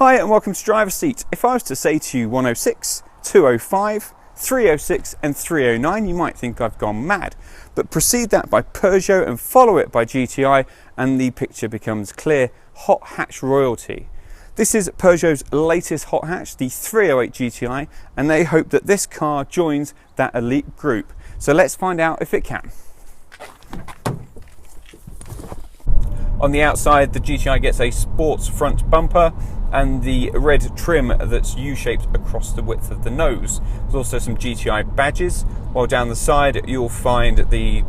Hi and welcome to Driver's Seat. If I was to say to you 106, 205, 306 and 309, you might think I've gone mad. But precede that by Peugeot and follow it by GTI and the picture becomes clear. Hot hatch royalty. This is Peugeot's latest hot hatch, the 308 GTI, and they hope that this car joins that elite group. So let's find out if it can. On the outside, the GTI gets a sports front bumper and the red trim that's U-shaped across the width of the nose. There's also some GTI badges, while down the side you'll find the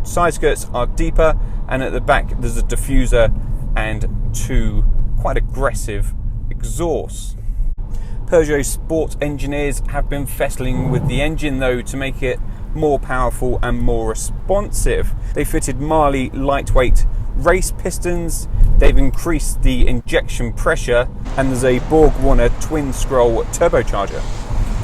side skirts are deeper, and at the back there's a diffuser and two quite aggressive exhausts. Peugeot sport engineers have been fettling with the engine though to make it more powerful and more responsive. They fitted Marley lightweight race pistons, they've increased the injection pressure, and there's a Borg-Warner twin scroll turbocharger.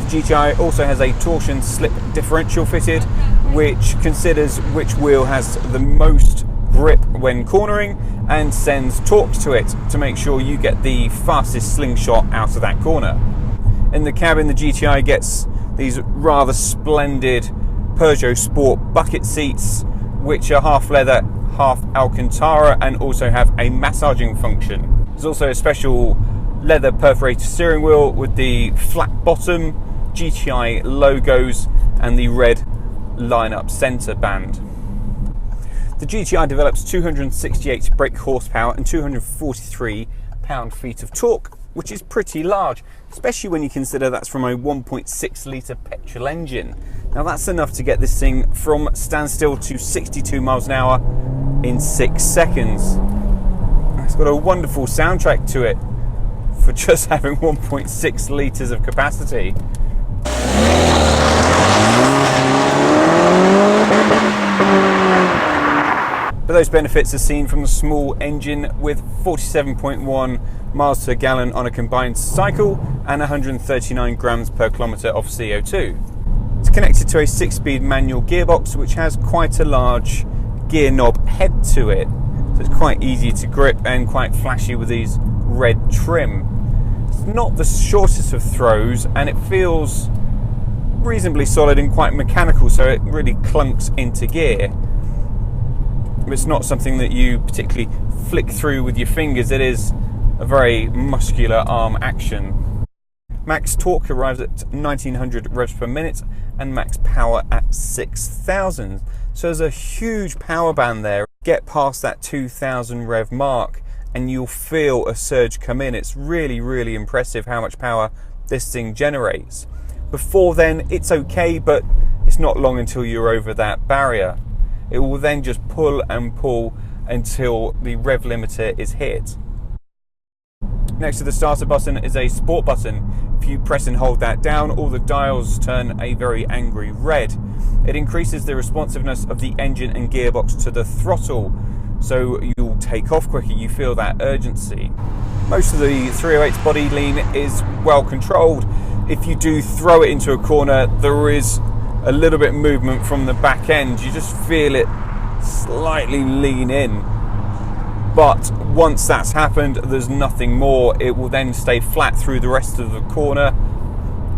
The GTI also has a torsion slip differential fitted, which considers which wheel has the most grip when cornering and sends torque to it to make sure you get the fastest slingshot out of that corner. In the cabin, the GTI gets these rather splendid Peugeot Sport bucket seats, which are half leather, half Alcantara, and also have a massaging function. There's also a special leather perforated steering wheel with the flat bottom, GTI logos, and the red line-up centre band. The GTI develops 268 brake horsepower and 243 pound-feet of torque, which is pretty large, especially when you consider that's from a 1.6 litre petrol engine. Now that's enough to get this thing from standstill to 62 miles an hour in 6 seconds. It's got a wonderful soundtrack to it for just having 1.6 litres of capacity. But those benefits are seen from the small engine with 47.1 miles per gallon on a combined cycle and 139 grams per kilometre of CO2. It's connected to a 6-speed manual gearbox which has quite a large gear knob head to it, so it's quite easy to grip and quite flashy with these red trim. It's not the shortest of throws and it feels reasonably solid and quite mechanical, so it really clunks into gear. It's not something that you particularly flick through with your fingers. It is a very muscular arm action. Max torque arrives at 1900 revs per minute and max power at 6000. So there's a huge power band there. Get past that 2000 rev mark and you'll feel a surge come in. It's really, really impressive how much power this thing generates. Before then, it's okay, but it's not long until you're over that barrier. It will then just pull and pull until the rev limiter is hit. Next to the starter button is a sport button. If you press and hold that down, all the dials turn a very angry red. It increases the responsiveness of the engine and gearbox to the throttle, so you'll take off quicker, you feel that urgency. Most of the 308's body lean is well controlled. If you do throw it into a corner, there is a little bit of movement from the back end. You just feel it slightly lean in. But once that's happened, there's nothing more. It will then stay flat through the rest of the corner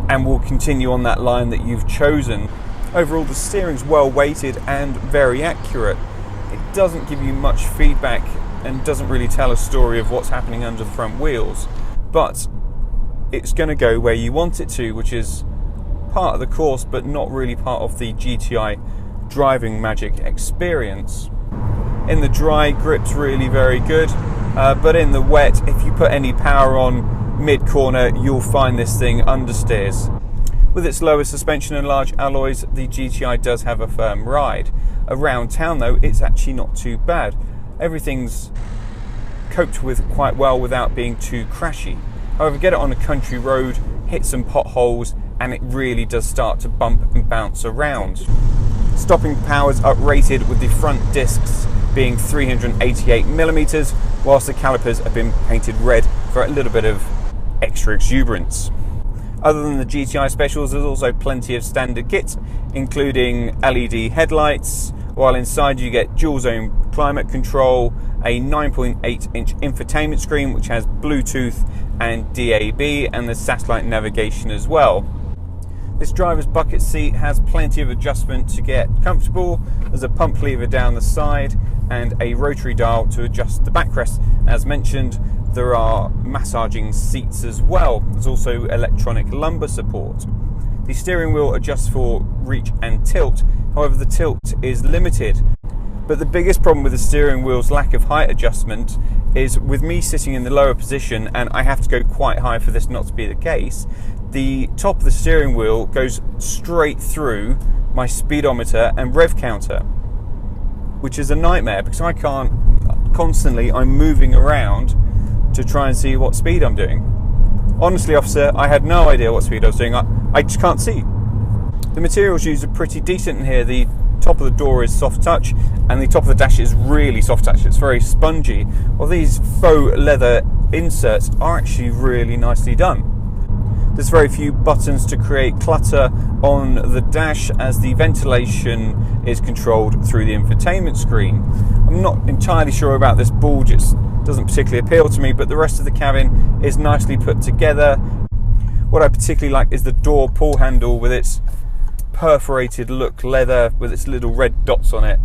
and will continue on that line that you've chosen. Overall, the steering's well weighted and very accurate. It doesn't give you much feedback and doesn't really tell a story of what's happening under the front wheels. But it's going to go where you want it to, which is part of the course, but not really part of the GTI driving magic experience. In the dry, grip's really very good, but in the wet, if you put any power on mid-corner, you'll find this thing understeers. With its lower suspension and large alloys, the GTI does have a firm ride. Around town though, it's actually not too bad. Everything's coped with quite well without being too crashy. However, get it on a country road, hit some potholes, and it really does start to bump and bounce around. Stopping power's uprated with the front discs being 388mm, whilst the calipers have been painted red for a little bit of extra exuberance. Other than the GTI specials, there's also plenty of standard kit, including LED headlights, while inside you get dual zone climate control, a 9.8-inch infotainment screen which has Bluetooth and DAB, and there's satellite navigation as well. This driver's bucket seat has plenty of adjustment to get comfortable. There's a pump lever down the side and a rotary dial to adjust the backrest. As mentioned, there are massaging seats as well. There's also electronic lumbar support. The steering wheel adjusts for reach and tilt, however the tilt is limited. But the biggest problem with the steering wheel's lack of height adjustment is with me sitting in the lower position, and I have to go quite high for this not to be the case, the top of the steering wheel goes straight through my speedometer and rev counter, which is a nightmare because I can't, constantly I'm moving around to try and see what speed I'm doing. Honestly, officer, I had no idea what speed I was doing. I just can't see. The materials used are pretty decent in here. The top of the door is soft touch and the top of the dash is really soft touch. It's very spongy. Well, these faux leather inserts are actually really nicely done. There's very few buttons to create clutter on the dash as the ventilation is controlled through the infotainment screen. I'm not entirely sure about this bulge, it doesn't particularly appeal to me, but the rest of the cabin is nicely put together. What I particularly like is the door pull handle with its perforated look leather with its little red dots on it.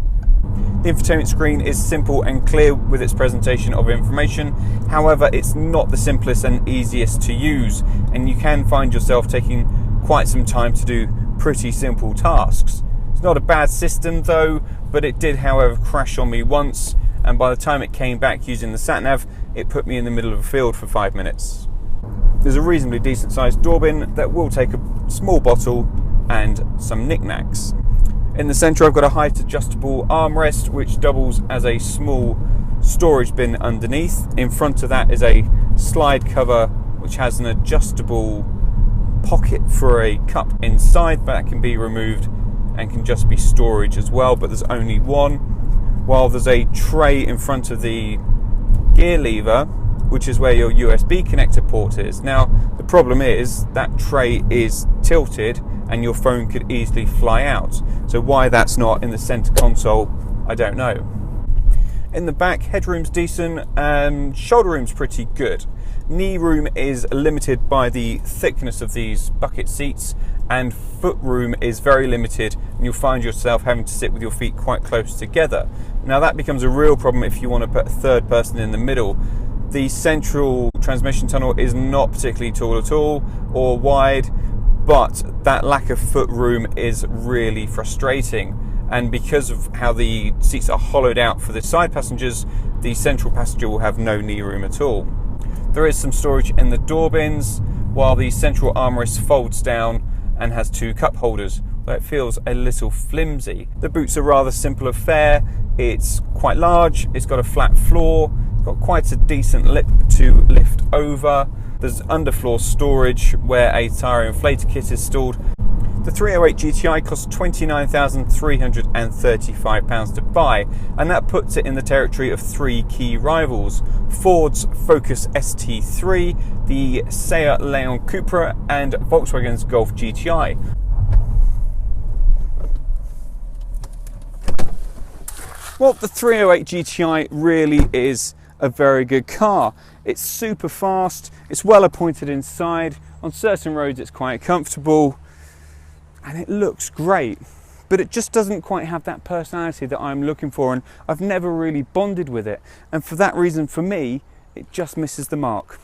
The infotainment screen is simple and clear with its presentation of information. However, it's not the simplest and easiest to use, and you can find yourself taking quite some time to do pretty simple tasks. It's not a bad system though, but it did, however, crash on me once, and by the time it came back using the sat-nav, it put me in the middle of a field for 5 minutes. There's a reasonably decent sized door bin that will take a small bottle and some knickknacks. In the centre I've got a height adjustable armrest which doubles as a small storage bin underneath. In front of that is a slide cover which has an adjustable pocket for a cup inside, but that can be removed and can just be storage as well, but there's only one. While there's a tray in front of the gear lever, which is where your USB connector port is. Now the problem is that tray is tilted and your phone could easily fly out. So why that's not in the center console, I don't know. In the back, headroom's decent and shoulder room's pretty good. Knee room is limited by the thickness of these bucket seats, and foot room is very limited, and you'll find yourself having to sit with your feet quite close together. Now that becomes a real problem if you want to put a third person in the middle. The central transmission tunnel is not particularly tall at all or wide, but that lack of foot room is really frustrating, and because of how the seats are hollowed out for the side passengers, the central passenger will have no knee room at all. There is some storage in the door bins, while the central armrest folds down and has 2 cup holders, but it feels a little flimsy. The boot's a rather simple affair. It's quite large, it's got a flat floor, got quite a decent lip to lift over. There's underfloor storage where a tyre inflator kit is stored. The 308 GTI costs £29,335 to buy, and that puts it in the territory of 3 key rivals: Ford's Focus ST3, the Seat Leon Cupra, and Volkswagen's Golf GTI. Well, the 308 GTI really is a very good car. It's super fast, it's well appointed inside, on certain roads it's quite comfortable, and it looks great, but it just doesn't quite have that personality that I'm looking for, and I've never really bonded with it, and for that reason, for me, it just misses the mark.